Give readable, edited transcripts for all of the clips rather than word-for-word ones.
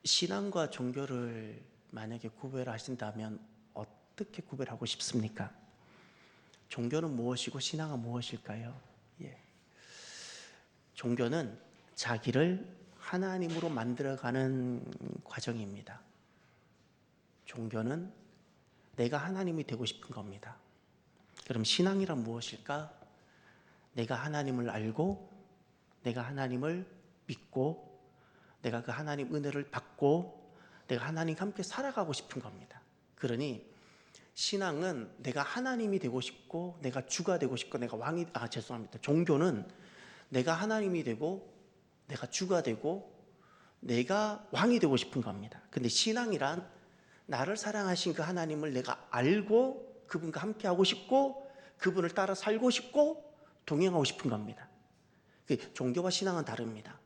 신앙과 종교를 만약에 구별하신다면 어떻게 구별하고 싶습니까? 종교는 무엇이고 신앙은 무엇일까요? 예. 종교는 자기를 하나님으로 만들어가는 과정입니다. 종교는 내가 하나님이 되고 싶은 겁니다. 그럼 신앙이란 무엇일까? 내가 하나님을 알고 내가 하나님을 믿고 내가 그 하나님 은혜를 받고 내가 하나님과 함께 살아가고 싶은 겁니다. 그러니 신앙은 내가 하나님이 되고 싶고 내가 주가 되고 싶고 내가 왕이 죄송합니다. 종교는 내가 하나님이 되고 내가 주가 되고 내가 왕이 되고 싶은 겁니다. 근데 신앙이란 나를 사랑하신 그 하나님을 내가 알고 그분과 함께 하고 싶고 그분을 따라 살고 싶고 동행하고 싶은 겁니다. 종교와 신앙은 다릅니다.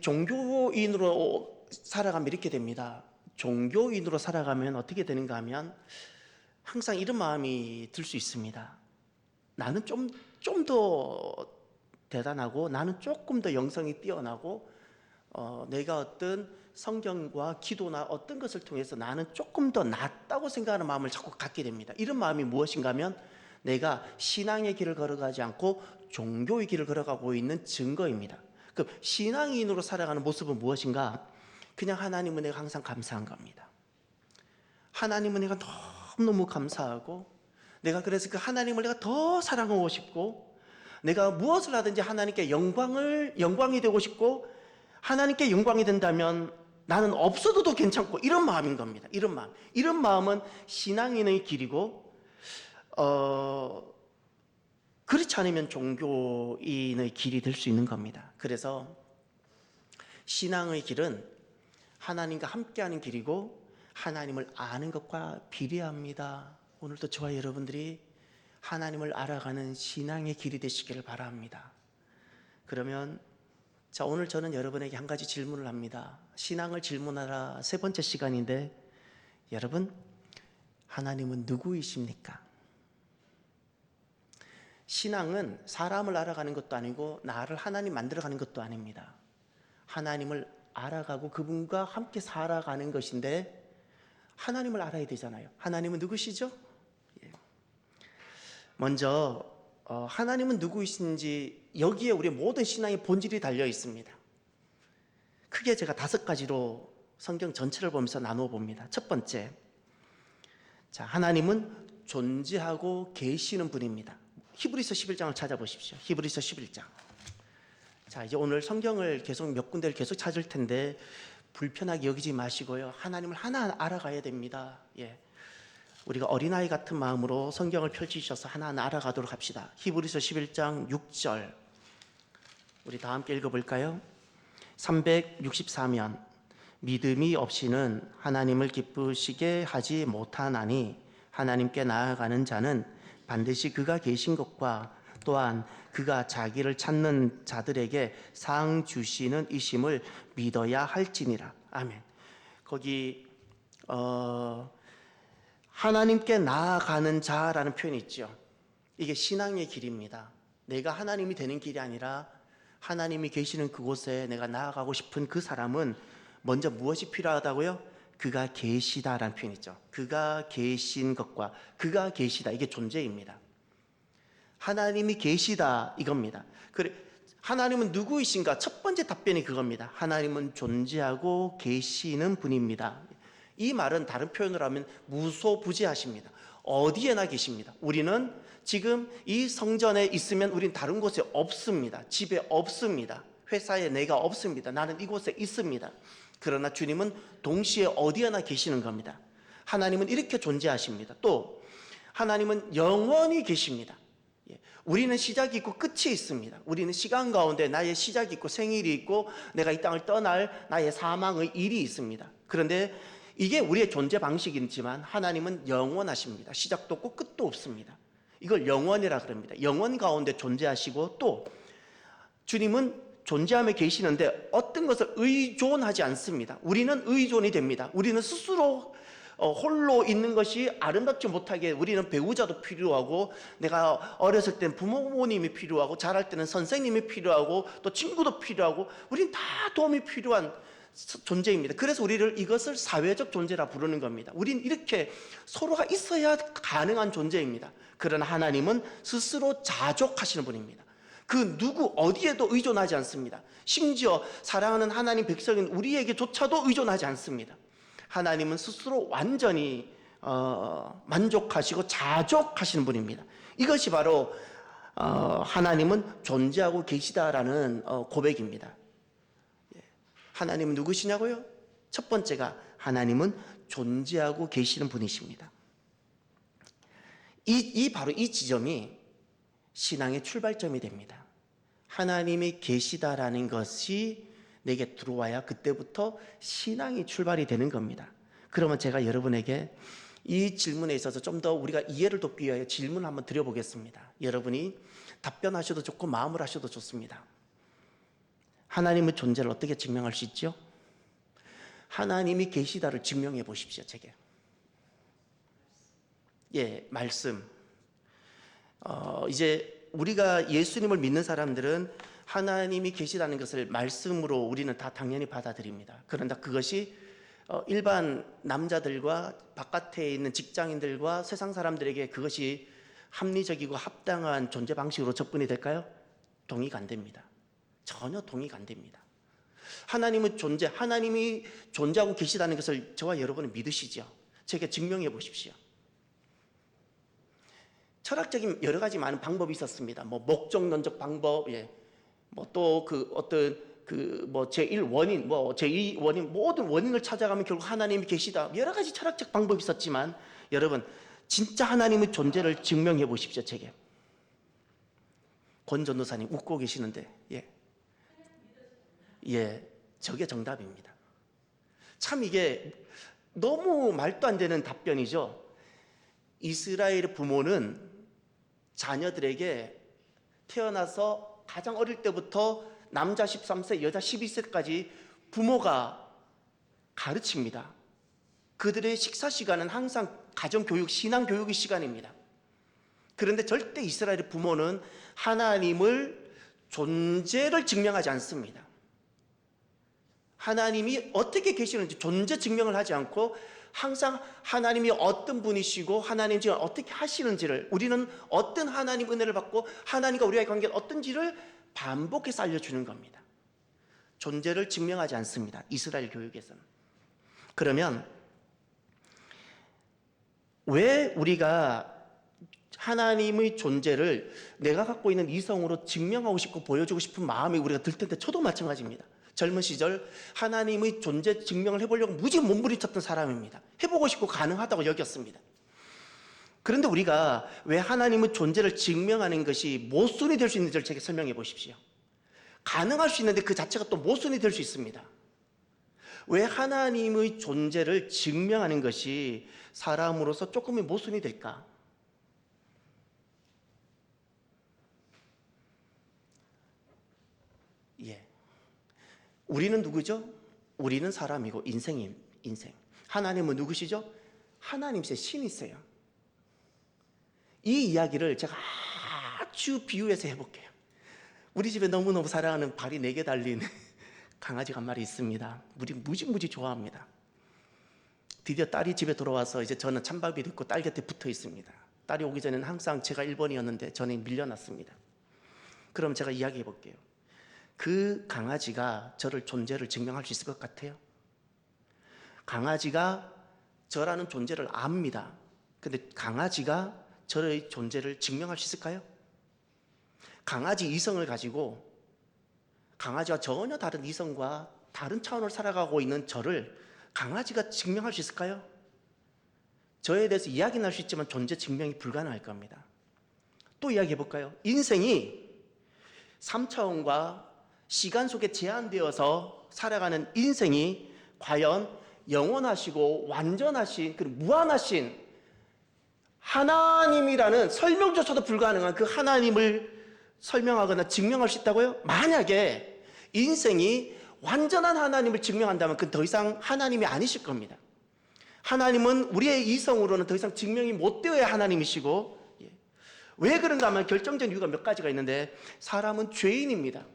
종교인으로 살아가면 이렇게 됩니다. 종교인으로 살아가면 어떻게 되는가 하면 항상 이런 마음이 들 수 있습니다. 나는 좀 더 대단하고 나는 조금 더 영성이 뛰어나고 내가 어떤 성경과 기도나 어떤 것을 통해서 나는 조금 더 낫다고 생각하는 마음을 자꾸 갖게 됩니다. 이런 마음이 무엇인가 하면 내가 신앙의 길을 걸어가지 않고 종교의 길을 걸어가고 있는 증거입니다. 그럼 신앙인으로 살아가는 모습은 무엇인가? 그냥 하나님 은혜가 항상 감사한 겁니다. 하나님 은혜가 너무너무 감사하고 내가 그래서 그 하나님을 내가 더 사랑하고 싶고 내가 무엇을 하든지 하나님께 영광이 되고 싶고 하나님께 영광이 된다면 나는 없어도 괜찮고 이런 마음인 겁니다. 이런 마음은 신앙인의 길이고 그렇지 않으면 종교인의 길이 될 수 있는 겁니다. 그래서 신앙의 길은 하나님과 함께하는 길이고 하나님을 아는 것과 비례합니다. 오늘도 저와 여러분들이 하나님을 알아가는 신앙의 길이 되시기를 바랍니다. 그러면 자, 오늘 저는 여러분에게 한 가지 질문을 합니다. 신앙을 질문하라 세 번째 시간인데 여러분, 하나님은 누구이십니까? 신앙은 사람을 알아가는 것도 아니고 나를 하나님 만들어가는 것도 아닙니다. 하나님을 알아가고 그분과 함께 살아가는 것인데 하나님을 알아야 되잖아요. 하나님은 누구시죠? 먼저 하나님은 누구이신지 여기에 우리 모든 신앙의 본질이 달려 있습니다. 크게 제가 5가지로 성경 전체를 보면서 나누어 봅니다. 첫 번째, 자, 하나님은 존재하고 계시는 분입니다. 히브리서 11장을 찾아보십시오. 히브리서 11장. 자, 이제 오늘 성경을 계속 몇 군데를 계속 찾을 텐데 불편하게 여기지 마시고요. 하나님을 하나하나 알아가야 됩니다. 예. 우리가 어린아이 같은 마음으로 성경을 펼치셔서 하나하나 알아가도록 합시다. 히브리서 11장 6절. 우리 다 함께 읽어볼까요? 364면 믿음이 없이는 하나님을 기쁘시게 하지 못하나니 하나님께 나아가는 자는 반드시 그가 계신 것과 또한 그가 자기를 찾는 자들에게 상 주시는 이심을 믿어야 할지니라. 아멘. 거기 하나님께 나아가는 자라는 표현이 있죠. 이게 신앙의 길입니다. 내가 하나님이 되는 길이 아니라 하나님이 계시는 그곳에 내가 나아가고 싶은 그 사람은 먼저 무엇이 필요하다고요? 그가 계시다라는 표현이 있죠. 그가 계신 것과 그가 계시다, 이게 존재입니다. 하나님이 계시다 이겁니다. 그래, 하나님은 누구이신가? 첫 번째 답변이 그겁니다. 하나님은 존재하고 계시는 분입니다. 이 말은 다른 표현으로 하면 무소부재하십니다. 어디에나 계십니다. 우리는 지금 이 성전에 있으면 우린 다른 곳에 없습니다. 집에 없습니다. 회사에 내가 없습니다. 나는 이곳에 있습니다. 그러나 주님은 동시에 어디에나 계시는 겁니다. 하나님은 이렇게 존재하십니다. 또 하나님은 영원히 계십니다. 우리는 시작이 있고 끝이 있습니다. 우리는 시간 가운데 나의 시작이 있고 생일이 있고 내가 이 땅을 떠날 나의 사망의 일이 있습니다. 그런데 이게 우리의 존재 방식이지만 하나님은 영원하십니다. 시작도 없고 끝도 없습니다. 이걸 영원이라 그럽니다. 영원 가운데 존재하시고 또 주님은 존재함에 계시는데 어떤 것을 의존하지 않습니다. 우리는 의존이 됩니다. 우리는 스스로 홀로 있는 것이 아름답지 못하게 우리는 배우자도 필요하고, 내가 어렸을 땐 부모님이 필요하고, 자랄 때는 선생님이 필요하고, 또 친구도 필요하고, 우린 다 도움이 필요한 존재입니다. 그래서 우리를 이것을 사회적 존재라 부르는 겁니다. 우린 이렇게 서로가 있어야 가능한 존재입니다. 그러나 하나님은 스스로 자족하시는 분입니다. 그 누구 어디에도 의존하지 않습니다. 심지어 사랑하는 하나님 백성인 우리에게조차도 의존하지 않습니다. 하나님은 스스로 완전히 만족하시고 자족하시는 분입니다. 이것이 바로 하나님은 존재하고 계시다라는 고백입니다. 하나님은 누구시냐고요? 첫 번째가 하나님은 존재하고 계시는 분이십니다. 바로 이 지점이 신앙의 출발점이 됩니다. 하나님이 계시다라는 것이 내게 들어와야 그때부터 신앙이 출발이 되는 겁니다. 그러면 제가 여러분에게 이 질문에 있어서 좀 더 우리가 이해를 돕기 위하여 질문을 한번 드려보겠습니다. 여러분이 답변하셔도 좋고 마음을 하셔도 좋습니다. 하나님의 존재를 어떻게 증명할 수 있죠? 하나님이 계시다를 증명해 보십시오. 제게. 말씀. 이제 우리가 예수님을 믿는 사람들은 하나님이 계시다는 것을 말씀으로 우리는 다 당연히 받아들입니다. 그런데 그것이 일반 남자들과 바깥에 있는 직장인들과 세상 사람들에게 그것이 합리적이고 합당한 존재 방식으로 접근이 될까요? 동의가 안 됩니다. 전혀 동의가 안 됩니다. 하나님의 존재, 하나님이 존재하고 계시다는 것을 저와 여러분은 믿으시죠? 제게 증명해 보십시오. 철학적인 여러 가지 많은 방법이 있었습니다. 목적론적 방법, 또 제1 원인, 제2 원인, 모든 원인을 찾아가면 결국 하나님이 계시다. 여러 가지 철학적 방법이 있었지만, 여러분, 진짜 하나님의 존재를 증명해 보십시오, 제게. 권 전도사님 웃고 계시는데, 저게 정답입니다. 참 이게 너무 말도 안 되는 답변이죠. 이스라엘의 부모는 자녀들에게 태어나서 가장 어릴 때부터 남자 13세, 여자 12세까지 부모가 가르칩니다. 그들의 식사 시간은 항상 가정교육, 신앙교육의 시간입니다. 그런데 절대 이스라엘의 부모는 하나님을 존재를 증명하지 않습니다. 하나님이 어떻게 계시는지 존재 증명을 하지 않고 항상 하나님이 어떤 분이시고 하나님 지금 어떻게 하시는지를, 우리는 어떤 하나님 은혜를 받고 하나님과 우리와의 관계가 어떤지를 반복해서 알려주는 겁니다. 존재를 증명하지 않습니다. 이스라엘 교육에서는. 그러면 왜 우리가 하나님의 존재를 내가 갖고 있는 이성으로 증명하고 싶고 보여주고 싶은 마음이 우리가 들 텐데, 저도 마찬가지입니다. 젊은 시절 하나님의 존재 증명을 해보려고 무지 몸부림쳤던 사람입니다. 해보고 싶고 가능하다고 여겼습니다. 그런데 우리가 왜 하나님의 존재를 증명하는 것이 모순이 될 수 있는지를 제게 설명해 보십시오. 가능할 수 있는데 그 자체가 또 모순이 될 수 있습니다. 왜 하나님의 존재를 증명하는 것이 사람으로서 조금의 모순이 될까? 우리는 누구죠? 우리는 사람이고 인생. 하나님은 누구시죠? 하나님이세요. 신이세요. 이 이야기를 제가 아주 비유해서 해볼게요. 우리 집에 너무너무 사랑하는 발이 4개 달린 강아지가 한 마리 있습니다. 우리 무지무지 좋아합니다. 드디어 딸이 집에 돌아와서 이제 저는 찬밥이 있고 딸 곁에 붙어 있습니다. 딸이 오기 전에는 항상 제가 1번이었는데 저는 밀려났습니다. 그럼 제가 이야기해 볼게요. 그 강아지가 저를 존재를 증명할 수 있을 것 같아요? 강아지가 저라는 존재를 압니다. 근데 강아지가 저의 존재를 증명할 수 있을까요? 강아지 이성을 가지고 강아지와 전혀 다른 이성과 다른 차원을 살아가고 있는 저를 강아지가 증명할 수 있을까요? 저에 대해서 이야기는 할 수 있지만 존재 증명이 불가능할 겁니다. 또 이야기해 볼까요? 인생이 3차원과 시간 속에 제한되어서 살아가는 인생이 과연 영원하시고 완전하신, 그리고 무한하신 하나님이라는 설명조차도 불가능한 그 하나님을 설명하거나 증명할 수 있다고요? 만약에 인생이 완전한 하나님을 증명한다면 그건 더 이상 하나님이 아니실 겁니다. 하나님은 우리의 이성으로는 더 이상 증명이 못 되어야 하나님이시고, 왜 그런가 하면 결정적인 이유가 몇 가지가 있는데, 사람은 죄인입니다.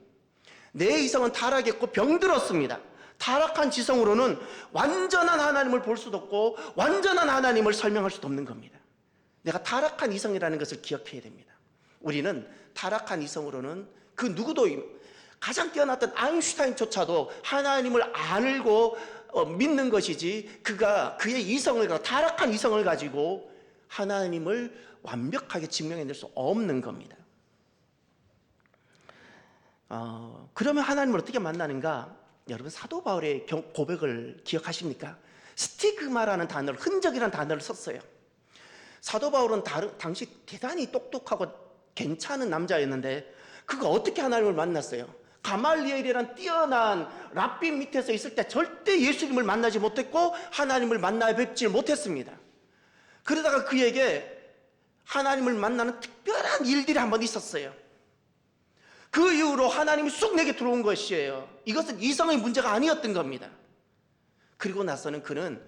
내 이성은 타락했고 병들었습니다. 타락한 지성으로는 완전한 하나님을 볼 수도 없고 완전한 하나님을 설명할 수도 없는 겁니다. 내가 타락한 이성이라는 것을 기억해야 됩니다. 우리는 타락한 이성으로는 그 누구도, 가장 뛰어났던 아인슈타인조차도 하나님을 안 알고 믿는 것이지, 그의 이성을, 타락한 이성을 가지고 하나님을 완벽하게 증명해낼 수 없는 겁니다. 그러면 하나님을 어떻게 만나는가? 여러분, 사도 바울의 고백을 기억하십니까? 스티그마라는 단어를, 흔적이라는 단어를 썼어요. 사도 바울은 당시 대단히 똑똑하고 괜찮은 남자였는데, 그가 어떻게 하나님을 만났어요? 가말리엘이란 뛰어난 랍비 밑에서 있을 때 절대 예수님을 만나지 못했고 하나님을 만나 뵙지 못했습니다. 그러다가 그에게 하나님을 만나는 특별한 일들이 한번 있었어요. 그 이후로 하나님이 쑥 내게 들어온 것이에요. 이것은 이성의 문제가 아니었던 겁니다. 그리고 나서는 그는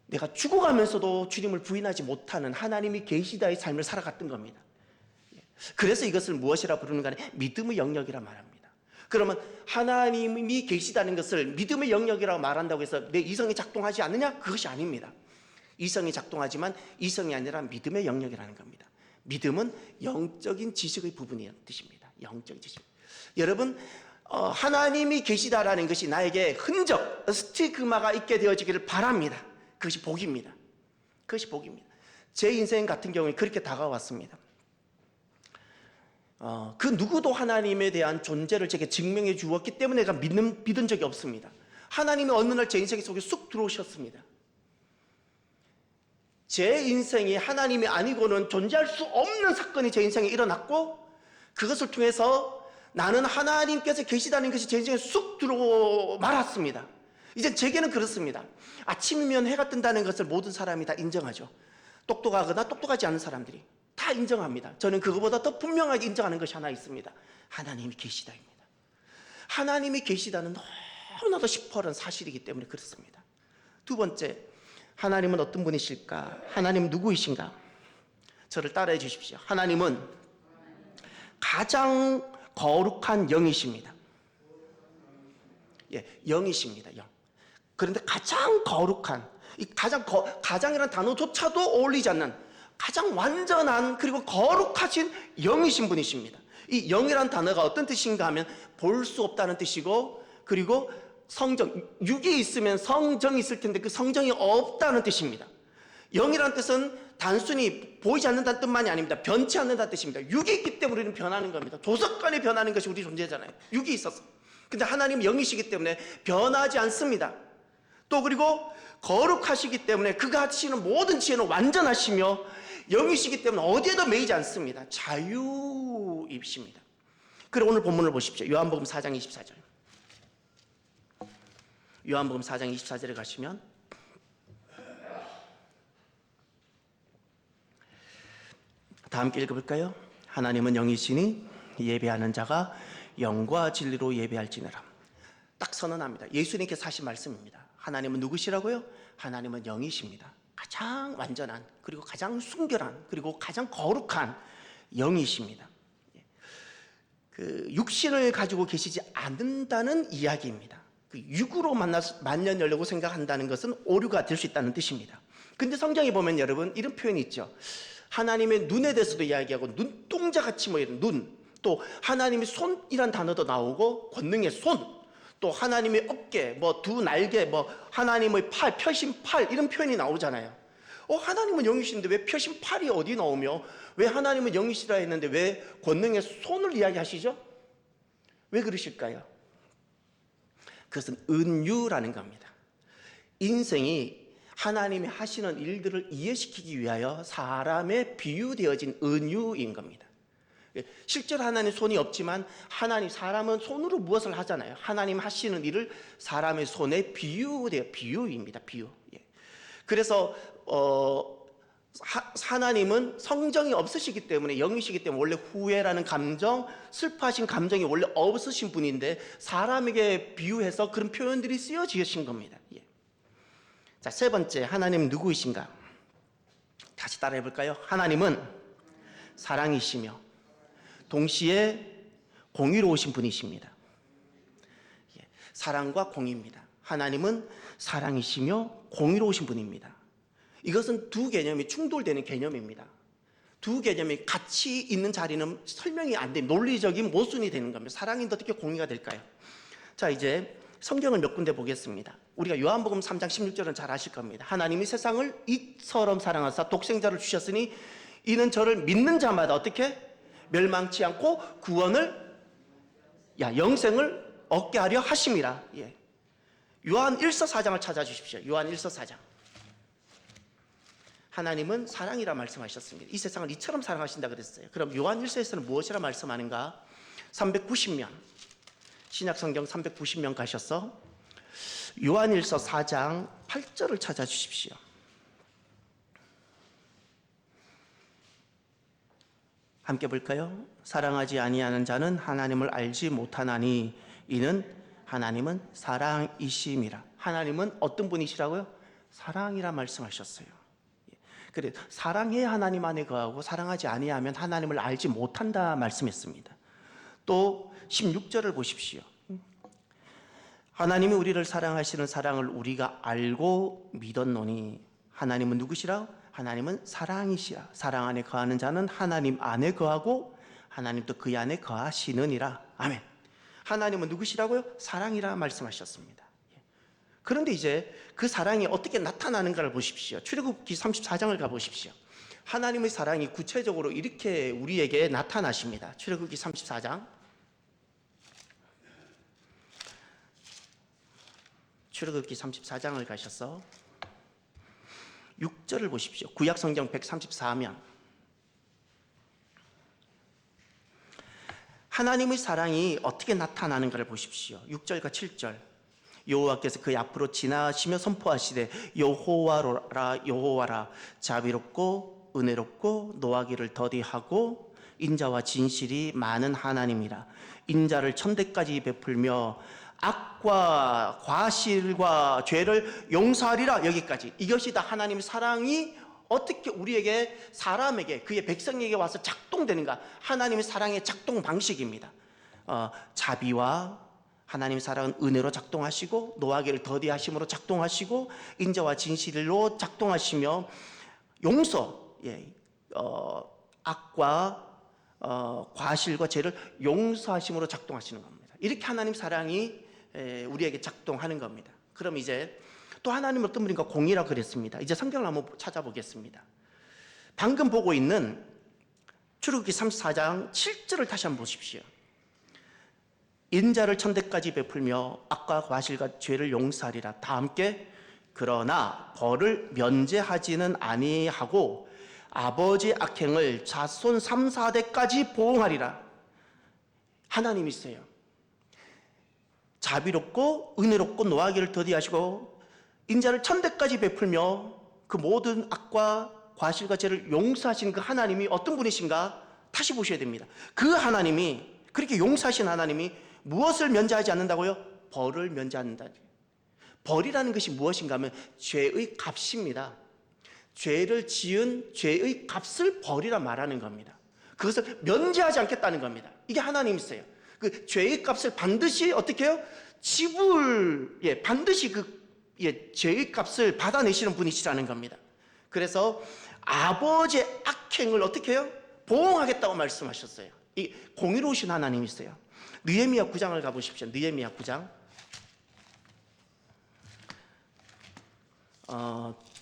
내가 죽어가면서도 주님을 부인하지 못하는 하나님이 계시다의 삶을 살아갔던 겁니다. 그래서 이것을 무엇이라 부르는가 하면 믿음의 영역이라 말합니다. 그러면 하나님이 계시다는 것을 믿음의 영역이라고 말한다고 해서 내 이성이 작동하지 않느냐? 그것이 아닙니다. 이성이 작동하지만 이성이 아니라 믿음의 영역이라는 겁니다. 믿음은 영적인 지식의 부분이라는 뜻입니다. 영적인 지식. 여러분, 하나님이 계시다라는 것이 나에게 흔적, 스티그마가 있게 되어지기를 바랍니다. 그것이 복입니다. 그것이 복입니다. 제 인생 같은 경우에 그렇게 다가왔습니다. 그 누구도 하나님에 대한 존재를 제게 증명해 주었기 때문에 내가 믿은 적이 없습니다. 하나님이 어느 날 제 인생 속에 쑥 들어오셨습니다. 제 인생이 하나님이 아니고는 존재할 수 없는 사건이 제 인생에 일어났고, 그것을 통해서 나는 하나님께서 계시다는 것이 제 인생에 쑥 들어오 말았습니다. 이제 제게는 그렇습니다. 아침이면 해가 뜬다는 것을 모든 사람이 다 인정하죠. 똑똑하거나 똑똑하지 않은 사람들이 다 인정합니다. 저는 그거보다 더 분명하게 인정하는 것이 하나 있습니다. 하나님이 계시다입니다. 하나님이 계시다는 너무나도 시퍼런 사실이기 때문에 그렇습니다. 두 번째, 하나님은 어떤 분이실까? 하나님은 누구이신가? 저를 따라해 주십시오. 하나님은 가장 거룩한 영이십니다. 영이십니다. 영. 그런데 가장 거룩한, 가장이라는 단어조차도 어울리지 않는 가장 완전한, 그리고 거룩하신 영이신 분이십니다. 이 영이라는 단어가 어떤 뜻인가 하면 볼 수 없다는 뜻이고, 그리고 성정, 육이 있으면 성정이 있을 텐데 그 성정이 없다는 뜻입니다. 영이라는 뜻은 단순히 보이지 않는다는 뜻만이 아닙니다. 변치 않는다는 뜻입니다. 육이 있기 때문에 우리는 변하는 겁니다. 도서관에 변하는 것이 우리 존재잖아요. 육이 있어서. 근데 하나님은 영이시기 때문에 변하지 않습니다. 또 그리고 거룩하시기 때문에 그가 하시는 모든 지혜는 완전하시며, 영이시기 때문에 어디에도 매이지 않습니다. 자유이십니다. 그리고 오늘 본문을 보십시오. 요한복음 4장 24절. 요한복음 4장 24절에 가시면 다 함께 읽어볼까요? 하나님은 영이시니 예배하는 자가 영과 진리로 예배할지니라. 딱 선언합니다. 예수님께서 하신 말씀입니다. 하나님은 누구시라고요? 하나님은 영이십니다. 가장 완전한, 그리고 가장 순결한, 그리고 가장 거룩한 영이십니다. 그 육신을 가지고 계시지 않는다는 이야기입니다. 그 육으로 만나려고 생각한다는 것은 오류가 될 수 있다는 뜻입니다. 근데 성경에 보면 여러분 이런 표현이 있죠. 하나님의 눈에 대해서도 이야기하고 눈동자같이 뭐 이런 눈, 또 하나님의 손이란 단어도 나오고 권능의 손, 또 하나님의 어깨, 뭐 두 날개, 뭐 하나님의 팔, 펴신 팔, 이런 표현이 나오잖아요. 하나님은 영이신데 왜 펴신 팔이 어디 나오며, 왜 하나님은 영이시라 했는데 왜 권능의 손을 이야기하시죠? 왜 그러실까요? 그것은 은유라는 겁니다. 인생이 하나님이 하시는 일들을 이해시키기 위하여 사람의 비유되어진 은유인 겁니다. 실제로 하나님 손이 없지만 사람은 손으로 무엇을 하잖아요. 하나님 하시는 일을 사람의 손에 비유입니다. 비유. 그래서 하나님은 성정이 없으시기 때문에, 영이시기 때문에 원래 후회라는 감정, 슬퍼하신 감정이 원래 없으신 분인데 사람에게 비유해서 그런 표현들이 쓰여지신 겁니다. 자, 세 번째, 하나님은 누구이신가? 다시 따라해 볼까요? 하나님은 사랑이시며 동시에 공의로우신 분이십니다. 사랑과 공의입니다. 하나님은 사랑이시며 공의로우신 분입니다. 이것은 두 개념이 충돌되는 개념입니다. 두 개념이 같이 있는 자리는 설명이 안 돼, 논리적인 모순이 되는 겁니다. 사랑인데 어떻게 공의가 될까요? 자, 이제 성경을 몇 군데 보겠습니다. 우리가 요한복음 3장 16절은 잘 아실 겁니다. 하나님이 세상을 이처럼 사랑하사 독생자를 주셨으니 이는 저를 믿는 자마다 어떻게 멸망치 않고 구원을 영생을 얻게 하려 하심이라. 요한 1서 4장을 찾아주십시오. 요한 1서 4장. 하나님은 사랑이라 말씀하셨습니다. 이 세상을 이처럼 사랑하신다 그랬어요. 그럼 요한 1서에서는 무엇이라 말씀하는가? 390면 신약성경 390면 가셔서 요한 1서 4장 8절을 찾아주십시오. 함께 볼까요? 사랑하지 아니하는 자는 하나님을 알지 못하나니 이는 하나님은 사랑이심이라. 하나님은 어떤 분이시라고요? 사랑이라 말씀하셨어요. 그래, 사랑해야 하나님 안에 거하고 사랑하지 아니하면 하나님을 알지 못한다 말씀했습니다. 또 16절을 보십시오. 하나님이 우리를 사랑하시는 사랑을 우리가 알고 믿었노니 하나님은 누구시라? 하나님은 사랑이시라. 사랑 안에 거하는 자는 하나님 안에 거하고 하나님도 그 안에 거하시느니라. 아멘. 하나님은 누구시라고요? 사랑이라 말씀하셨습니다. 그런데 이제 그 사랑이 어떻게 나타나는가를 보십시오. 출애굽기 34장을 가보십시오. 하나님의 사랑이 구체적으로 이렇게 우리에게 나타나십니다. 출애굽기 34장. 출애굽기 34장을 가셔서 6절을 보십시오. 구약성경 134면 하나님의 사랑이 어떻게 나타나는가를 보십시오. 6절과 7절. 여호와께서 그의 앞으로 지나시며 선포하시되 여호와라 여호와라 자비롭고 은혜롭고 노하기를 더디하고 인자와 진실이 많은 하나님이라. 인자를 천대까지 베풀며 악과 과실과 죄를 용서하리라. 여기까지. 이것이 다 하나님의 사랑이 어떻게 우리에게 사람에게 그의 백성에게 와서 작동되는가. 하나님의 사랑의 작동 방식입니다. 자비와 하나님의 사랑은 은혜로 작동하시고 노하기를 더디하심으로 작동하시고 인자와 진실로 작동하시며 용서, 악과 과실과 죄를 용서하심으로 작동하시는 겁니다. 이렇게 하나님 사랑이 우리에게 작동하는 겁니다. 그럼 이제 또 하나님은 어떤 분인가 공의라 그랬습니다. 이제 성경을 한번 찾아보겠습니다. 방금 보고 있는 출애굽기 34장 7절을 다시 한번 보십시오. 인자를 천대까지 베풀며 악과 과실과 죄를 용서하리라. 다 함께 그러나 벌을 면제하지는 아니하고 아버지의 악행을 자손 3, 4대까지 보응하리라. 하나님이세요. 자비롭고 은혜롭고 노하기를 더디하시고 인자를 천대까지 베풀며 그 모든 악과 과실과 죄를 용서하시는 그 하나님이 어떤 분이신가? 다시 보셔야 됩니다. 그 하나님이, 그렇게 용서하신 하나님이 무엇을 면제하지 않는다고요? 벌을 면제한다. 벌이라는 것이 무엇인가 하면 죄의 값입니다. 죄를 지은 죄의 값을 벌이라 말하는 겁니다. 그것을 면제하지 않겠다는 겁니다. 이게 하나님이세요. 그 죄의 값을 반드시 어떻게 해요? 반드시 죄의 값을 받아내시는 분이시라는 겁니다. 그래서 아버지의 악행을 어떻게 해요? 보응하겠다고 말씀하셨어요. 이 공의로우신 하나님이세요. 느헤미야 9장을 가보십시오. 느헤미야 9장.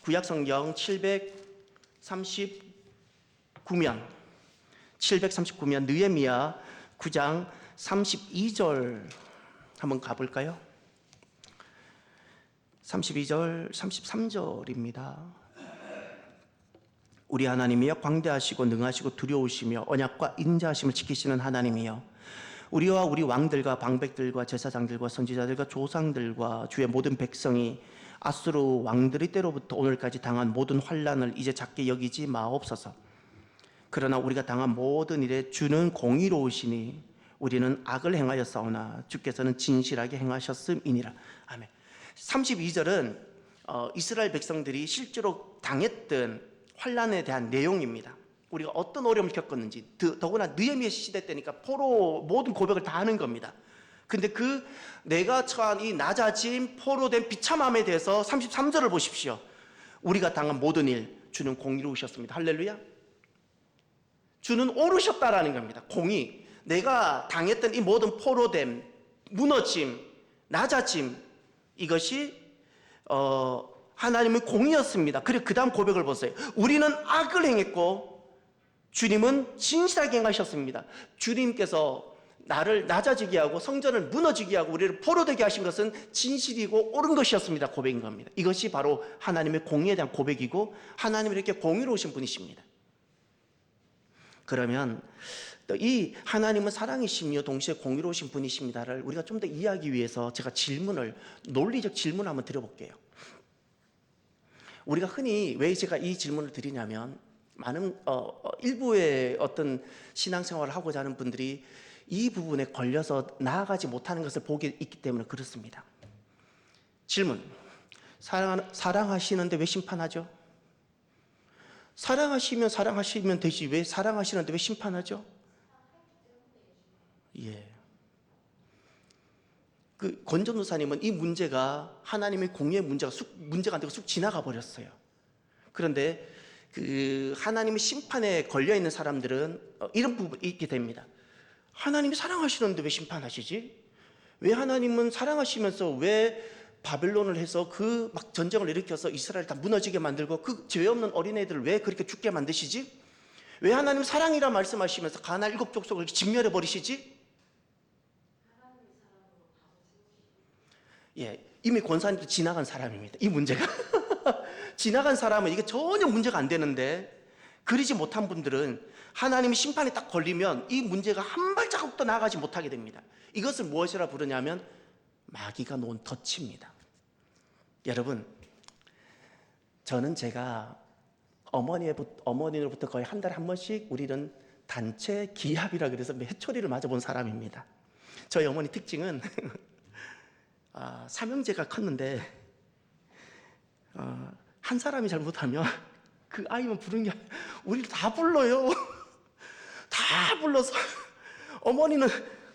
구약성경 739면 느헤미야 9장 32절 한번 가볼까요? 32절 33절입니다. 우리 하나님이여 광대하시고 능하시고 두려우시며 언약과 인자하심을 지키시는 하나님이여 우리와 우리 왕들과 방백들과 제사장들과 선지자들과 조상들과 주의 모든 백성이 아수르 왕들의 때로부터 오늘까지 당한 모든 환난을 이제 작게 여기지 마옵소서. 그러나 우리가 당한 모든 일에 주는 공의로우시니 우리는 악을 행하였사오나 주께서는 진실하게 행하셨음이니라. 아멘. 32절은 이스라엘 백성들이 실제로 당했던 환난에 대한 내용입니다. 우리가 어떤 어려움을 겪었는지, 더구나 느헤미야 시대 때니까 포로 모든 고백을 다 하는 겁니다. 근데 그 내가 처한 이 낮아짐, 포로된 비참함에 대해서 33절을 보십시오. 우리가 당한 모든 일 주는 공의로우셨습니다. 할렐루야. 주는 옳으셨다라는 겁니다. 공의. 내가 당했던 이 모든 포로됨, 무너짐, 낮아짐, 이것이 하나님의 공의였습니다. 그리고 그 다음 고백을 보세요. 우리는 악을 행했고 주님은 진실하게 행하셨습니다. 주님께서 나를 낮아지게 하고 성전을 무너지게 하고 우리를 포로되게 하신 것은 진실이고 옳은 것이었습니다. 고백인 겁니다. 이것이 바로 하나님의 공의에 대한 고백이고 하나님이 이렇게 공의로우신 분이십니다. 그러면 또 이 하나님은 사랑이시며 동시에 공의로우신 분이십니다를 우리가 좀 더 이해하기 위해서 제가 논리적 질문을 한번 드려볼게요. 우리가 흔히 왜 제가 이 질문을 드리냐면 많은 일부의 어떤 신앙생활을 하고자 하는 분들이 이 부분에 걸려서 나아가지 못하는 것을 보게 있기 때문에 그렇습니다. 질문: 사랑하시는데 왜 심판하죠? 사랑하시면 되지 왜 사랑하시는데 왜 심판하죠? 예. 그 권전도사님은 이 문제가 하나님의 공의의 문제가 안 되고 쑥 지나가 버렸어요. 그런데 그 하나님의 심판에 걸려 있는 사람들은 이런 부분이 있게 됩니다. 하나님이 사랑하시는데 왜 심판하시지? 왜 하나님은 사랑하시면서 왜 바벨론을 해서 그 막 전쟁을 일으켜서 이스라엘 다 무너지게 만들고 그 죄 없는 어린애들을 왜 그렇게 죽게 만드시지? 왜 하나님 사랑이라 말씀하시면서 가나안 7 족속을 진멸해 버리시지? 예, 이미 권사님도 지나간 사람입니다. 이 문제가 지나간 사람은 이게 전혀 문제가 안 되는데 그러지 못한 분들은 하나님이 심판에 딱 걸리면 이 문제가 한 발자국도 나아가지 못하게 됩니다. 이것을 무엇이라 부르냐면 마귀가 놓은 덫입니다. 여러분, 저는 제가 어머니로부터 거의 한 달에 한 번씩 우리는 단체 기합이라 그래서 회초리를 맞아본 사람입니다. 저희 어머니 특징은 삼형제가 컸는데 한 사람이 잘못하면 그 아이만 부르는 게 우리를 다 불러요. 다 불러서 어머니는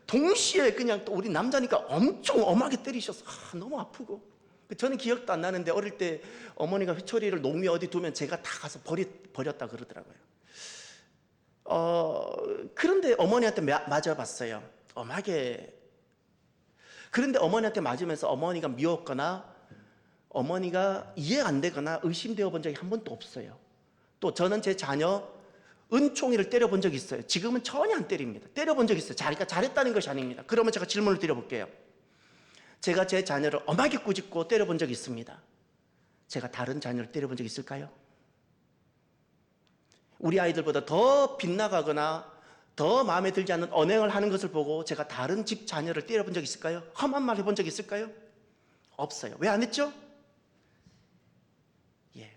동시에 그냥 또 우리 남자니까 엄청 엄하게 때리셔서 너무 아프고 저는 기억도 안 나는데 어릴 때 어머니가 회초리를 농미 어디 두면 제가 다 가서 버렸다 그러더라고요. 그런데 어머니한테 맞아봤어요. 엄하게. 그런데 어머니한테 맞으면서 어머니가 미웠거나 어머니가 이해가 안 되거나 의심되어 본 적이 한 번도 없어요. 또 저는 제 자녀 은총이를 때려본 적이 있어요. 지금은 전혀 안 때립니다. 때려본 적이 있어요. 그러니까 잘했다는 것이 아닙니다. 그러면 제가 질문을 드려볼게요. 제가 제 자녀를 엄하게 꾸짖고 때려본 적이 있습니다. 제가 다른 자녀를 때려본 적이 있을까요? 우리 아이들보다 더 빗나가거나 더 마음에 들지 않는 언행을 하는 것을 보고 제가 다른 집 자녀를 때려본 적이 있을까요? 험한 말 해본 적이 있을까요? 없어요. 왜 안 했죠? 예,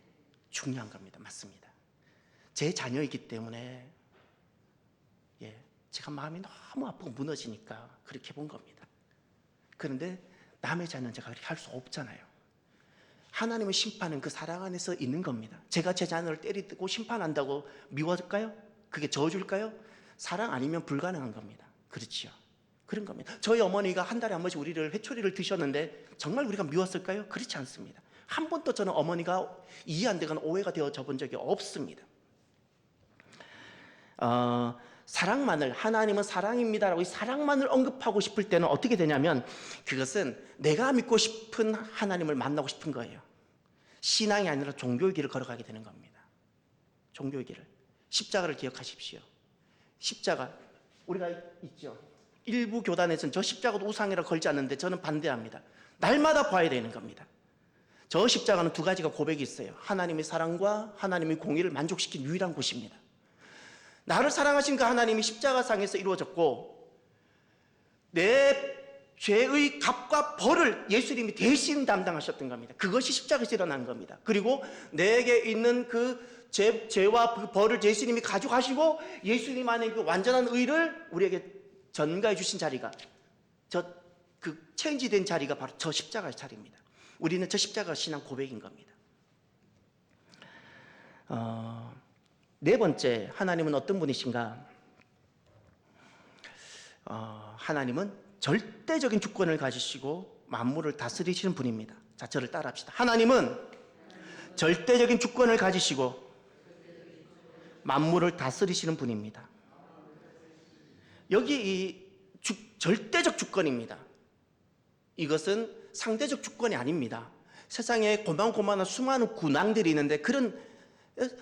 중요한 겁니다. 맞습니다. 제 자녀이기 때문에 제가 마음이 너무 아프고 무너지니까 그렇게 본 겁니다. 그런데 남의 자녀는 제가 그렇게 할 수 없잖아요. 하나님의 심판은 그 사랑 안에서 있는 겁니다. 제가 제 자녀를 때리고 심판한다고 미워질까요? 그게 저주일까요? 사랑 아니면 불가능한 겁니다. 그렇지요. 그런 겁니다. 저희 어머니가 한 달에 한 번씩 우리를 회초리를 드셨는데 정말 우리가 미웠을까요? 그렇지 않습니다. 한 번도 저는 어머니가 이해 안 되거나 오해가 되어져 본 적이 없습니다. 사랑만을, 하나님은 사랑입니다라고 이 사랑만을 언급하고 싶을 때는 어떻게 되냐면 그것은 내가 믿고 싶은 하나님을 만나고 싶은 거예요. 신앙이 아니라 종교의 길을 걸어가게 되는 겁니다. 종교의 길을. 십자가를 기억하십시오. 십자가, 우리가 있죠. 일부 교단에서는 저 십자가도 우상이라 걸지 않는데 저는 반대합니다. 날마다 봐야 되는 겁니다. 저 십자가는 두 가지가 고백이 있어요. 하나님의 사랑과 하나님의 공의를 만족시킨 유일한 곳입니다. 나를 사랑하신 그 하나님이 십자가상에서 이루어졌고 내 죄의 값과 벌을 예수님이 대신 담당하셨던 겁니다. 그것이 십자가에서 일어난 겁니다. 그리고 내게 있는 그 죄와 그 벌을 예수님이 가져가시고 예수님 안에 그 완전한 의를 우리에게 전가해 주신 자리가 그 체인지된 자리가 바로 저 십자가의 자리입니다. 우리는 저 십자가 신앙 고백인 겁니다. 네 번째, 하나님은 어떤 분이신가? 하나님은 절대적인 주권을 가지시고 만물을 다스리시는 분입니다. 자, 저를 따라합시다. 하나님은 절대적인 주권을 가지시고 만물을 다스리시는 분입니다. 여기 이 절대적 주권입니다. 이것은 상대적 주권이 아닙니다. 세상에 고만고만한 수많은 군왕들이 있는데 그런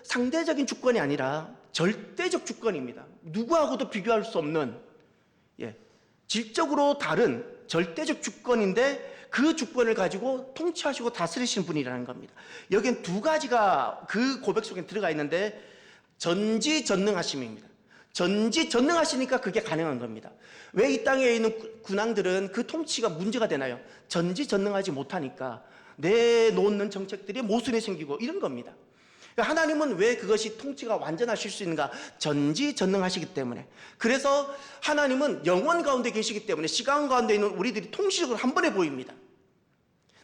상대적인 주권이 아니라 절대적 주권입니다. 누구하고도 비교할 수 없는 질적으로 다른 절대적 주권인데 그 주권을 가지고 통치하시고 다스리시는 분이라는 겁니다. 여기엔 두 가지가 그 고백 속에 들어가 있는데 전지전능하심입니다. 전지전능하시니까 그게 가능한 겁니다. 왜 이 땅에 있는 군왕들은 그 통치가 문제가 되나요? 전지전능하지 못하니까 내놓는 정책들이 모순이 생기고 이런 겁니다. 하나님은 왜 그것이 통치가 완전하실 수 있는가? 전지전능하시기 때문에. 그래서 하나님은 영원 가운데 계시기 때문에 시간 가운데 있는 우리들이 통치적으로 한 번에 보입니다.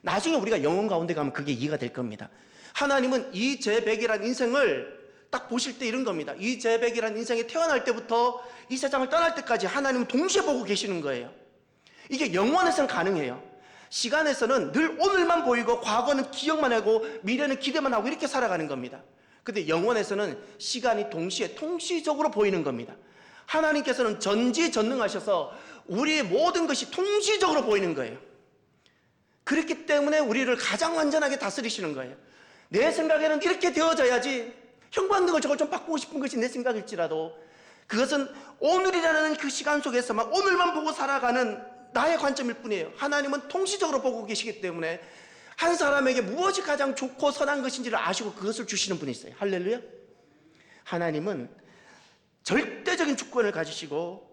나중에 우리가 영원 가운데 가면 그게 이해가 될 겁니다. 하나님은 이 제백이라는 인생을 딱 보실 때 이런 겁니다. 이 제백이라는 인생이 태어날 때부터 이 세상을 떠날 때까지 하나님은 동시에 보고 계시는 거예요. 이게 영원에서는 가능해요. 시간에서는 늘 오늘만 보이고 과거는 기억만 하고 미래는 기대만 하고 이렇게 살아가는 겁니다. 근데 영원에서는 시간이 동시에 통시적으로 보이는 겁니다. 하나님께서는 전지전능하셔서 우리의 모든 것이 통시적으로 보이는 거예요. 그렇기 때문에 우리를 가장 완전하게 다스리시는 거예요. 내 생각에는 이렇게 되어져야지, 형광등을 저걸 좀 바꾸고 싶은 것이 내 생각일지라도 그것은 오늘이라는 그 시간 속에서만 오늘만 보고 살아가는 나의 관점일 뿐이에요. 하나님은 통시적으로 보고 계시기 때문에 한 사람에게 무엇이 가장 좋고 선한 것인지를 아시고 그것을 주시는 분이 있어요. 할렐루야. 하나님은 절대적인 주권을 가지시고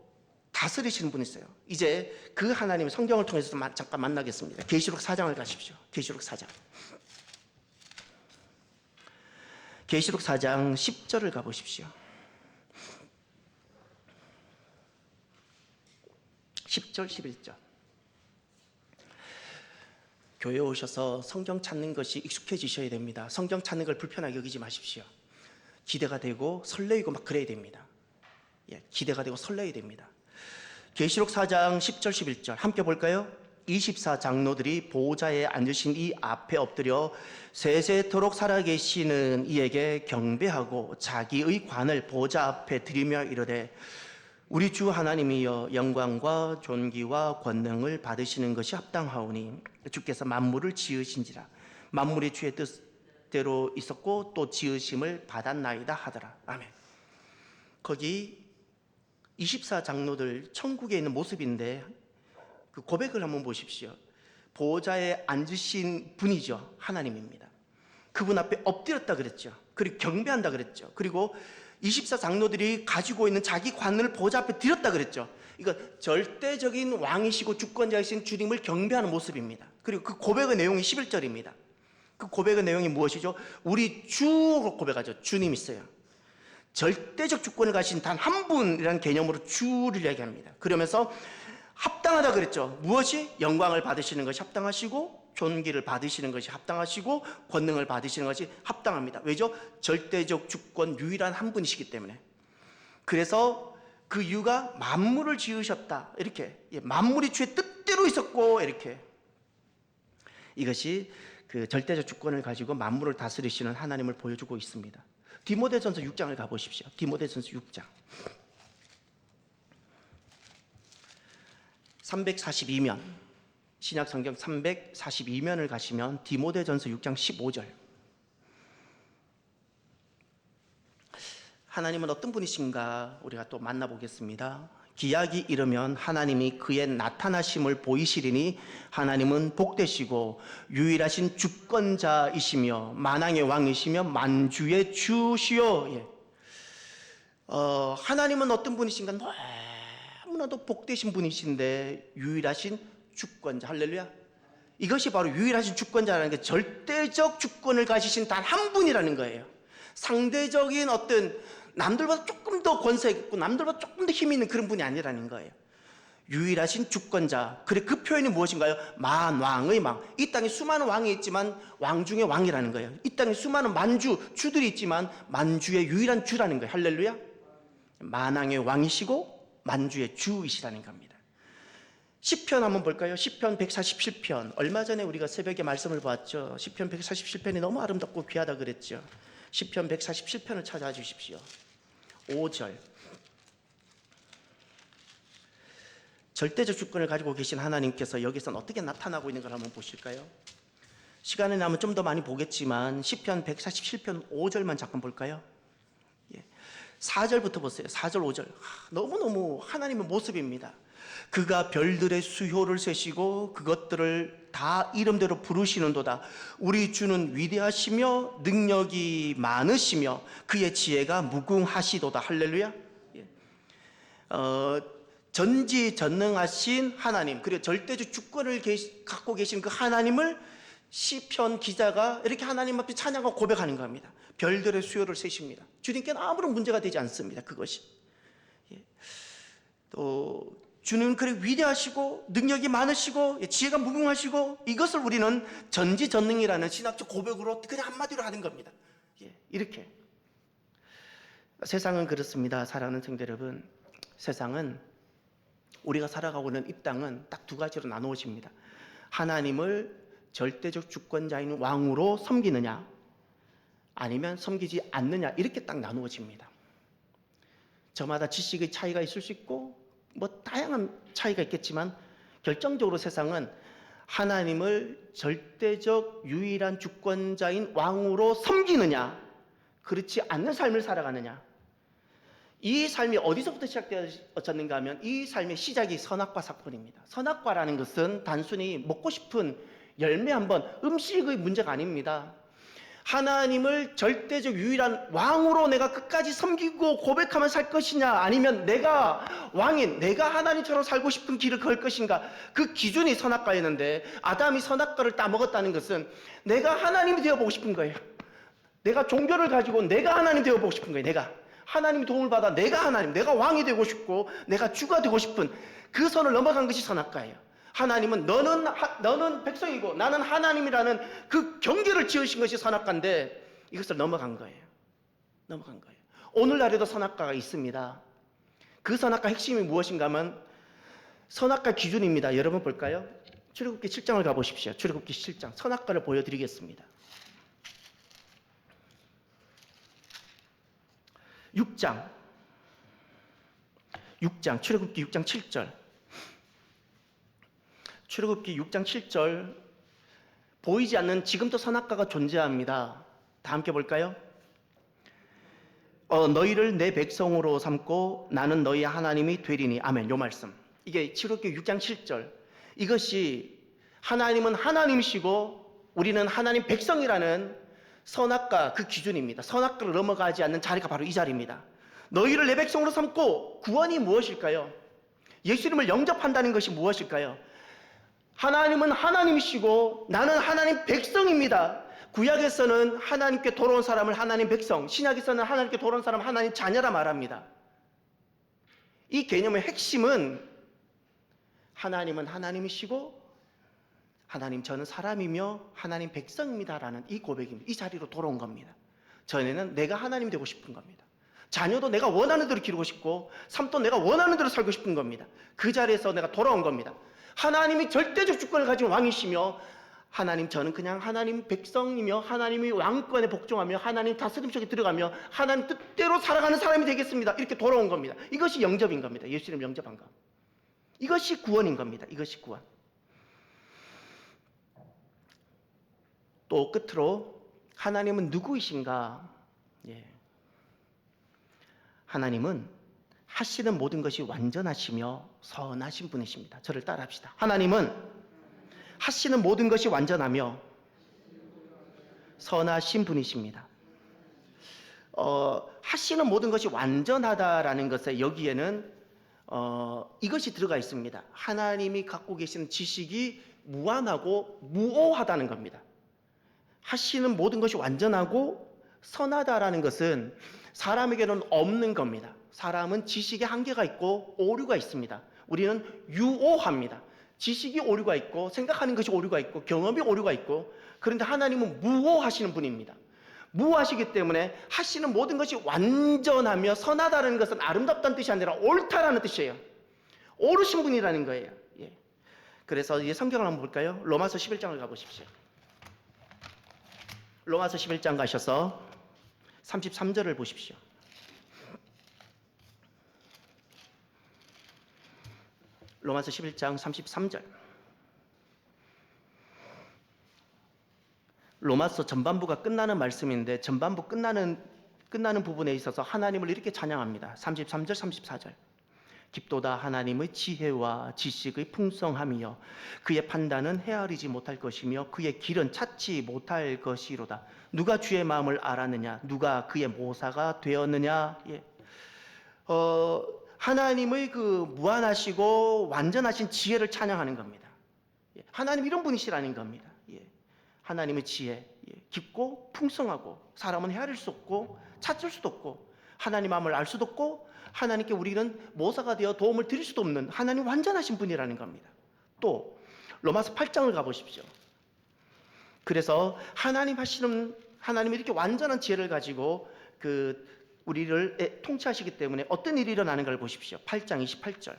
다스리시는 분이 있어요. 이제 그 하나님의 성경을 통해서 잠깐 만나겠습니다. 계시록 4장을 가십시오. 계시록 4장. 계시록 4장 10절을 가보십시오. 10절, 11절. 교회에 오셔서 성경 찾는 것이 익숙해지셔야 됩니다. 성경 찾는 걸 불편하게 여기지 마십시오. 기대가 되고 설레이고 막 그래야 됩니다. 기대가 되고 설레야 됩니다. 계시록 4장 10절, 11절 함께 볼까요? 24장로들이 보호자에 앉으신 이 앞에 엎드려 세세토록 살아계시는 이에게 경배하고 자기의 관을 보호자 앞에 드리며 이르되 우리 주 하나님이여 영광과 존귀와 권능을 받으시는 것이 합당하오니 주께서 만물을 지으신지라 만물이 주의 뜻대로 있었고 또 지으심을 받았나이다 하더라. 아멘. 거기 24장로들 천국에 있는 모습인데 그 고백을 한번 보십시오. 보호자에 앉으신 분이죠. 하나님입니다. 그분 앞에 엎드렸다 그랬죠. 그리고 경배한다 그랬죠. 그리고 24장로들이 가지고 있는 자기 관을 보호자 앞에 드렸다 그랬죠. 이거 절대적인 왕이시고 주권자이신 주님을 경배하는 모습입니다. 그리고 그 고백의 내용이 11절입니다. 그 고백의 내용이 무엇이죠? 우리 주로 고백하죠. 주님 있어요. 절대적 주권을 가진 단 한 분이라는 개념으로 주를 이야기합니다. 그러면서 합당하다 그랬죠. 무엇이? 영광을 받으시는 것이 합당하시고 존귀를 받으시는 것이 합당하시고 권능을 받으시는 것이 합당합니다. 왜죠? 절대적 주권 유일한 한 분이시기 때문에. 그래서 그 이유가 만물을 지으셨다. 이렇게 만물이 주의 뜻대로 있었고 이렇게 이것이 그 절대적 주권을 가지고 만물을 다스리시는 하나님을 보여주고 있습니다. 디모데전서 6장을 가보십시오. 디모데전서 6장 342면 신약성경 342면을 가시면 디모데전서 6장 15절. 하나님은 어떤 분이신가 우리가 또 만나보겠습니다. 기약이 이르면 하나님이 그의 나타나심을 보이시리니 하나님은 복되시고 유일하신 주권자이시며 만왕의 왕이시며 만주의 주시오. 하나님은 어떤 분이신가? 너무나도 복되신 분이신데 유일하신 주권자. 할렐루야. 이것이 바로 유일하신 주권자라는 게 절대적 주권을 가지신 단 한 분이라는 거예요. 상대적인 어떤 남들보다 조금 더 권세 있고 남들보다 조금 더 힘이 있는 그런 분이 아니라는 거예요. 유일하신 주권자. 그래, 그 표현이 무엇인가요? 만왕의 망. 이 땅에 수많은 왕이 있지만 왕 중에 왕이라는 거예요. 이 땅에 수많은 주들이 있지만 만주의 유일한 주라는 거예요. 할렐루야. 만왕의 왕이시고 만주의 주이시라는 겁니다. 시편 한번 볼까요? 시편 147편. 얼마 전에 우리가 새벽에 말씀을 보았죠. 시편 147편이 너무 아름답고 귀하다 그랬죠. 시편 147편을 찾아주십시오. 5절. 절대적 주권을 가지고 계신 하나님께서 여기서는 어떻게 나타나고 있는 걸 한번 보실까요? 시간이 나면 좀 더 많이 보겠지만 시편 147편 5절만 잠깐 볼까요? 4절부터 보세요. 4절 5절. 너무너무 하나님의 모습입니다. 그가 별들의 수효를 세시고 그것들을 다 이름대로 부르시는도다. 우리 주는 위대하시며 능력이 많으시며 그의 지혜가 무궁하시도다. 할렐루야. 전지전능하신 하나님, 그리고 절대적 주권을 갖고 계신 그 하나님을 시편 기자가 이렇게 하나님 앞에 찬양하고 고백하는 겁니다. 별들의 수요를 세십니다. 주님께는 아무런 문제가 되지 않습니다. 그것이. 또 주는 그렇게 위대하시고 능력이 많으시고 지혜가 무궁하시고, 이것을 우리는 전지전능이라는 신학적 고백으로 그냥 한마디로 하는 겁니다. 이렇게. 세상은 그렇습니다. 사랑하는 성도 여러분, 세상은 우리가 살아가고 있는 이 땅은 딱 두 가지로 나누어집니다. 하나님을 절대적 주권자인 왕으로 섬기느냐, 아니면 섬기지 않느냐, 이렇게 딱 나누어집니다. 저마다 지식의 차이가 있을 수 있고 다양한 차이가 있겠지만 결정적으로 세상은 하나님을 절대적 유일한 주권자인 왕으로 섬기느냐, 그렇지 않는 삶을 살아가느냐, 이 삶이 어디서부터 시작되었는가 하면 이 삶의 시작이 선악과 사건입니다. 선악과라는 것은 단순히 먹고 싶은 열매 한번, 음식의 문제가 아닙니다. 하나님을 절대적 유일한 왕으로 내가 끝까지 섬기고 고백하며 살 것이냐, 아니면 내가 왕인, 내가 하나님처럼 살고 싶은 길을 걸 것인가, 그 기준이 선악과였는데, 아담이 선악과를 따먹었다는 것은 내가 하나님이 되어보고 싶은 거예요. 내가 종교를 가지고 내가 하나님 되어보고 싶은 거예요. 내가 하나님의 도움을 받아 내가 하나님, 내가 왕이 되고 싶고 내가 주가 되고 싶은 그 선을 넘어간 것이 선악과예요. 하나님은 너는 백성이고 나는 하나님이라는 그 경계를 지으신 것이 선악과인데, 이것을 넘어간 거예요. 넘어간 거예요. 오늘날에도 선악과가 있습니다. 그 선악과 핵심이 무엇인가 하면 선악과 기준입니다. 여러분 볼까요? 출애굽기 7장을 가보십시오. 출애굽기 7장 선악과를 보여드리겠습니다. 6장 출애굽기 6장 7절. 출애굽기 6장 7절. 보이지 않는 지금도 선악과가 존재합니다. 다 함께 볼까요? 너희를 내 백성으로 삼고 나는 너희 하나님이 되리니. 아멘. 요 말씀. 이게 출애굽기 6장 7절. 이것이 하나님은 하나님이시고 우리는 하나님 백성이라는 선악과 그 기준입니다. 선악과를 넘어가지 않는 자리가 바로 이 자리입니다. 너희를 내 백성으로 삼고, 구원이 무엇일까요? 예수님을 영접한다는 것이 무엇일까요? 하나님은 하나님이시고 나는 하나님 백성입니다. 구약에서는 하나님께 돌아온 사람을 하나님 백성, 신약에서는 하나님께 돌아온 사람을 하나님 자녀라 말합니다. 이 개념의 핵심은 하나님은 하나님이시고 하나님 저는 사람이며 하나님 백성입니다라는 이 고백입니다. 이 자리로 돌아온 겁니다. 전에는 내가 하나님이 되고 싶은 겁니다. 자녀도 내가 원하는 대로 기르고 싶고 삶도 내가 원하는 대로 살고 싶은 겁니다. 그 자리에서 내가 돌아온 겁니다. 하나님이 절대적 주권을 가진 왕이시며 하나님 저는 그냥 하나님 백성이며 하나님의 왕권에 복종하며 하나님 다스림 속에 들어가며 하나님 뜻대로 살아가는 사람이 되겠습니다. 이렇게 돌아온 겁니다. 이것이 영접인 겁니다. 예수님 영접한 것. 이것이 구원인 겁니다. 이것이 구원. 또 끝으로 하나님은 누구이신가? 하나님은 하시는 모든 것이 완전하시며 선하신 분이십니다. 저를 따라합시다. 하나님은 하시는 모든 것이 완전하며 선하신 분이십니다. 하시는 모든 것이 완전하다라는 것에 여기에는 이것이 들어가 있습니다. 하나님이 갖고 계시는 지식이 무한하고 무오하다는 겁니다. 하시는 모든 것이 완전하고 선하다라는 것은 사람에게는 없는 겁니다. 사람은 지식에 한계가 있고 오류가 있습니다. 우리는 유오합니다. 지식이 오류가 있고 생각하는 것이 오류가 있고 경험이 오류가 있고, 그런데 하나님은 무오하시는 분입니다. 무오하시기 때문에 하시는 모든 것이 완전하며 선하다는 것은 아름답다는 뜻이 아니라 옳다라는 뜻이에요. 옳으신 분이라는 거예요. 예. 그래서 이제 성경을 한번 볼까요? 로마서 11장을 가보십시오. 로마서 11장 가셔서 33절을 보십시오. 로마서 11장 33절. 로마서 전반부가 끝나는 말씀인데 전반부 끝나는 부분에 있어서 하나님을 이렇게 찬양합니다. 33절 34절. 깊도다 하나님의 지혜와 지식의 풍성함이여 그의 판단은 헤아리지 못할 것이며 그의 길은 찾지 못할 것이로다. 누가 주의 마음을 알았느냐? 누가 그의 모사가 되었느냐? 예. 하나님의 그 무한하시고 완전하신 지혜를 찬양하는 겁니다. 예. 하나님 이런 분이시라는 겁니다. 예. 하나님의 지혜, 예. 깊고 풍성하고 사람은 헤아릴 수 없고 찾을 수도 없고 하나님 마음을 알 수도 없고 하나님께 우리는 모사가 되어 도움을 드릴 수도 없는 하나님 완전하신 분이라는 겁니다. 또 로마서 8장을 가보십시오. 그래서 하나님이 이렇게 완전한 지혜를 가지고 우리를 통치하시기 때문에 어떤 일이 일어나는 걸 보십시오. 8장 28절.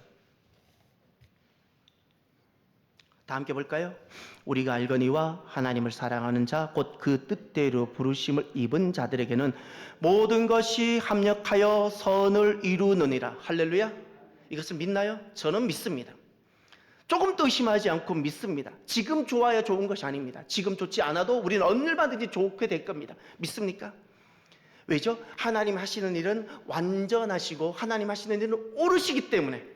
다 함께 볼까요? 우리가 알거니와 하나님을 사랑하는 자 곧 그 뜻대로 부르심을 입은 자들에게는 모든 것이 합력하여 선을 이루느니라. 할렐루야. 이것을 믿나요? 저는 믿습니다. 조금 더 의심하지 않고 믿습니다. 지금 좋아야 좋은 것이 아닙니다. 지금 좋지 않아도 우리는 얼마든지 좋게 될 겁니다. 믿습니까? 왜죠? 하나님 하시는 일은 완전하시고 하나님 하시는 일은 옳으시기 때문에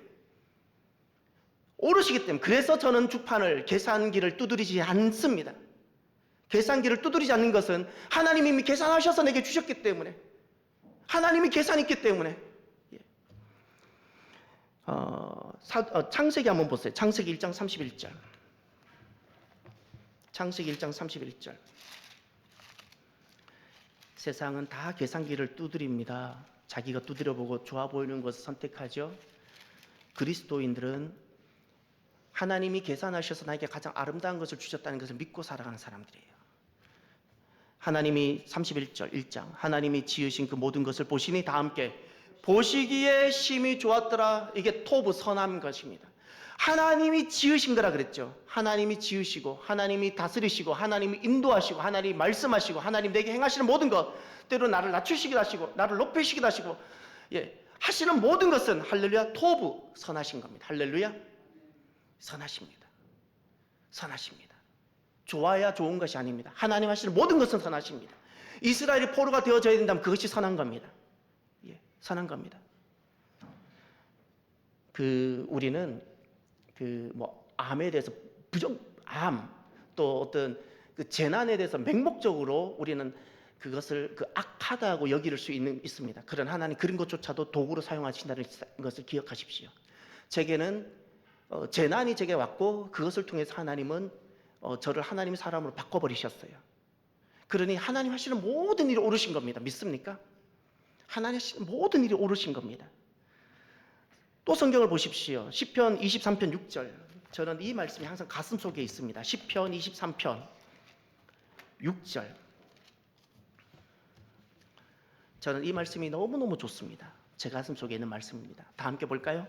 그래서 저는 주판을 계산기를 두드리지 않습니다. 계산기를 두드리지 않는 것은 하나님이 이미 계산하셔서 내게 주셨기 때문에, 하나님이 계산이 있기 때문에. 창세기 한번 보세요. 창세기 1장 31절. 창세기 1장 31절. 세상은 다 계산기를 두드립니다. 자기가 두드려보고 좋아 보이는 것을 선택하죠. 그리스도인들은 하나님이 계산하셔서 나에게 가장 아름다운 것을 주셨다는 것을 믿고 살아가는 사람들이에요. 하나님이 31절 1장 하나님이 지으신 그 모든 것을 보시니 다 함께 보시기에 심히 좋았더라. 이게 토브 선한 것입니다. 하나님이 지으신 거라 그랬죠. 하나님이 지으시고 하나님이 다스리시고 하나님이 인도하시고 하나님이 말씀하시고 하나님 내게 행하시는 모든 것, 때로 나를 낮추시기도 하시고 나를 높이시기도 하시고, 예, 하시는 모든 것은 할렐루야 토브 선하신 겁니다. 할렐루야. 선하십니다. 선하십니다. 좋아야 좋은 것이 아닙니다. 하나님 하시는 모든 것은 선하십니다. 이스라엘이 포로가 되어져야 된다면 그것이 선한 겁니다. 예, 선한 겁니다. 우리는 암에 대해서 암 또 어떤 그 재난에 대해서 맹목적으로 우리는 그것을 악하다고 여길 수 있습니다. 그런 하나님 그런 것조차도 도구로 사용하신다는 것을 기억하십시오. 제게는 재난이 제게 왔고 그것을 통해서 하나님은 저를 하나님의 사람으로 바꿔버리셨어요. 그러니 하나님 하시는 모든 일이 옳으신 겁니다. 믿습니까? 하나님 하시는 모든 일이 옳으신 겁니다. 또 성경을 보십시오. 시편 23편 6절. 저는 이 말씀이 항상 가슴 속에 있습니다. 시편 23편 6절. 저는 이 말씀이 너무너무 좋습니다. 제 가슴 속에 있는 말씀입니다. 다 함께 볼까요?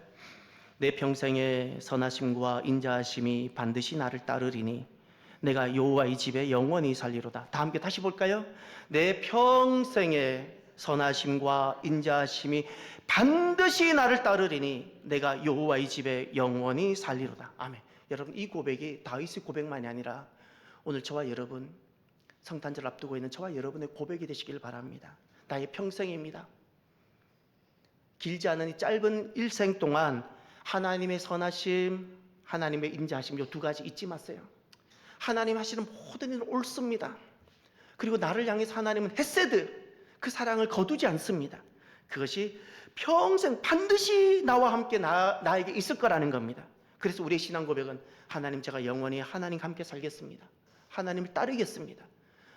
내 평생의 선하심과 인자하심이 반드시 나를 따르리니 내가 여호와의 집에 영원히 살리로다. 다 함께 다시 볼까요? 내 평생의 선하심과 인자하심이 반드시 나를 따르리니 내가 여호와의 집에 영원히 살리로다. 아멘. 여러분, 이 고백이 다윗의 고백만이 아니라 오늘 저와 여러분, 성탄절 앞두고 있는 저와 여러분의 고백이 되시길 바랍니다. 나의 평생입니다. 길지 않은 이 짧은 일생 동안 하나님의 선하심, 하나님의 인자하심, 이 두 가지 잊지 마세요. 하나님 하시는 모든 일은 옳습니다. 그리고 나를 향해서 하나님은 헤세드, 그 사랑을 거두지 않습니다. 그것이 평생 반드시 나와 함께 나에게 있을 거라는 겁니다. 그래서 우리의 신앙 고백은 하나님, 제가 영원히 하나님과 함께 살겠습니다. 하나님을 따르겠습니다.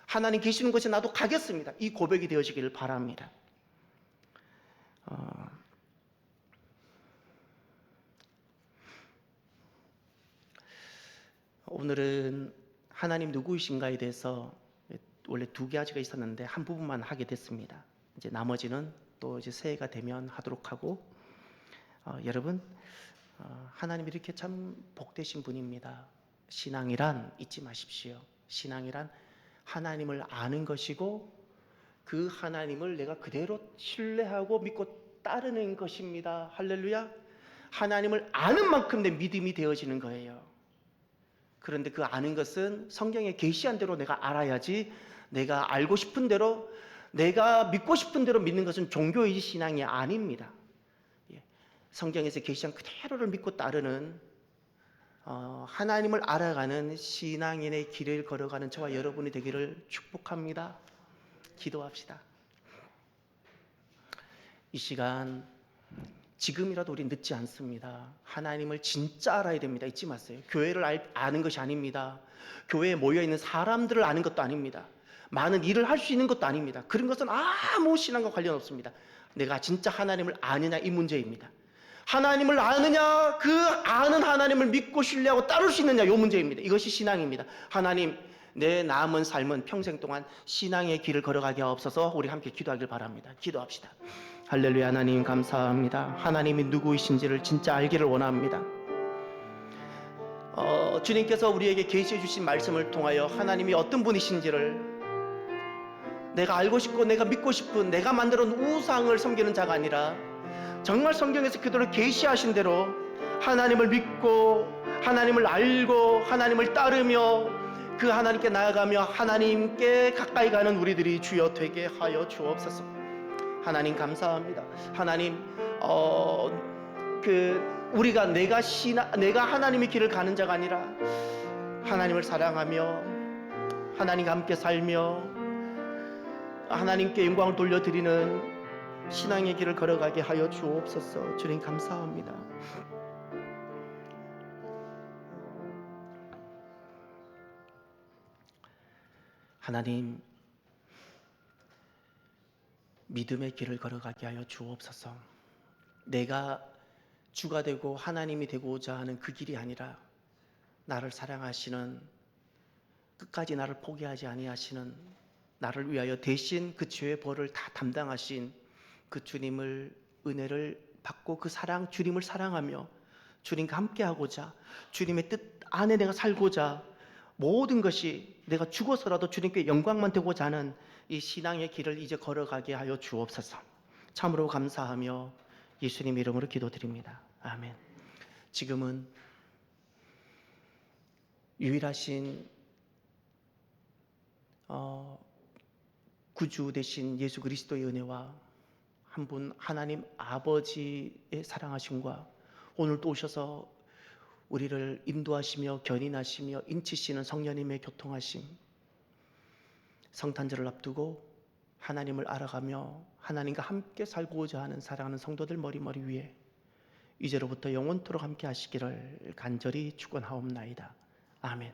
하나님 계시는 곳에 나도 가겠습니다. 이 고백이 되어지기를 바랍니다. 오늘은 하나님 누구이신가에 대해서 원래 2가지가 있었는데 한 부분만 하게 됐습니다. 이제 나머지는 또 이제 새해가 되면 하도록 하고, 여러분, 하나님 이렇게 참 복되신 분입니다. 신앙이란 잊지 마십시오. 신앙이란 하나님을 아는 것이고 그 하나님을 내가 그대로 신뢰하고 믿고 따르는 것입니다. 할렐루야. 하나님을 아는 만큼 내 믿음이 되어지는 거예요. 그런데 그 아는 것은 성경에 계시한 대로 내가 알아야지, 내가 알고 싶은 대로, 내가 믿고 싶은 대로 믿는 것은 종교의 신앙이 아닙니다. 성경에서 계시한 그대로를 믿고 따르는 하나님을 알아가는 신앙인의 길을 걸어가는 저와 여러분이 되기를 축복합니다. 기도합시다. 이 시간 지금이라도 우리 늦지 않습니다. 하나님을 진짜 알아야 됩니다. 잊지 마세요. 교회를 아는 것이 아닙니다. 교회에 모여있는 사람들을 아는 것도 아닙니다. 많은 일을 할 수 있는 것도 아닙니다. 그런 것은 아무 신앙과 관련 없습니다. 내가 진짜 하나님을 아느냐, 이 문제입니다. 하나님을 아느냐, 그 아는 하나님을 믿고 신뢰하고 따를 수 있느냐, 이 문제입니다. 이것이 신앙입니다. 하나님, 내 남은 삶은 평생 동안 신앙의 길을 걸어가게 하옵소서. 우리 함께 기도하길 바랍니다. 기도합시다. 할렐루야. 하나님 감사합니다. 하나님이 누구이신지를 진짜 알기를 원합니다. 주님께서 우리에게 계시해 주신 말씀을 통하여 하나님이 어떤 분이신지를 내가 알고 싶고 내가 믿고 싶은, 내가 만들어 놓은 우상을 섬기는 자가 아니라 정말 성경에서 그대로 계시하신 대로 하나님을 믿고 하나님을 알고 하나님을 따르며 그 하나님께 나아가며 하나님께 가까이 가는 우리들이 주여 되게 하여 주옵소서. 하나님 감사합니다. 하나님, 우리가 내가 하나님의 길을 가는 자가 아니라 하나님을 사랑하며 하나님과 함께 살며 하나님께 영광을 돌려드리는 신앙의 길을 걸어가게 하여 주옵소서. 주님 감사합니다. 하나님, 믿음의 길을 걸어가게 하여 주옵소서. 내가 주가 되고 하나님이 되고자 하는 그 길이 아니라 나를 사랑하시는, 끝까지 나를 포기하지 아니하시는, 나를 위하여 대신 그 죄의 벌을 다 담당하신 그 주님을, 은혜를 받고 그 사랑, 주님을 사랑하며 주님과 함께하고자, 주님의 뜻 안에 내가 살고자, 모든 것이 내가 죽어서라도 주님께 영광만 되고자 하는 이 신앙의 길을 이제 걸어가게 하여 주옵소서. 참으로 감사하며 예수님 이름으로 기도드립니다. 아멘. 지금은 유일하신 구주 되신 예수 그리스도의 은혜와 한 분 하나님 아버지의 사랑하심과 오늘 또 오셔서 우리를 인도하시며 견인하시며 인치시는 성령님의 교통하심, 성탄절을 앞두고 하나님을 알아가며 하나님과 함께 살고자 하는 사랑하는 성도들 머리머리 위에 이제로부터 영원토록 함께 하시기를 간절히 축원하옵나이다. 아멘.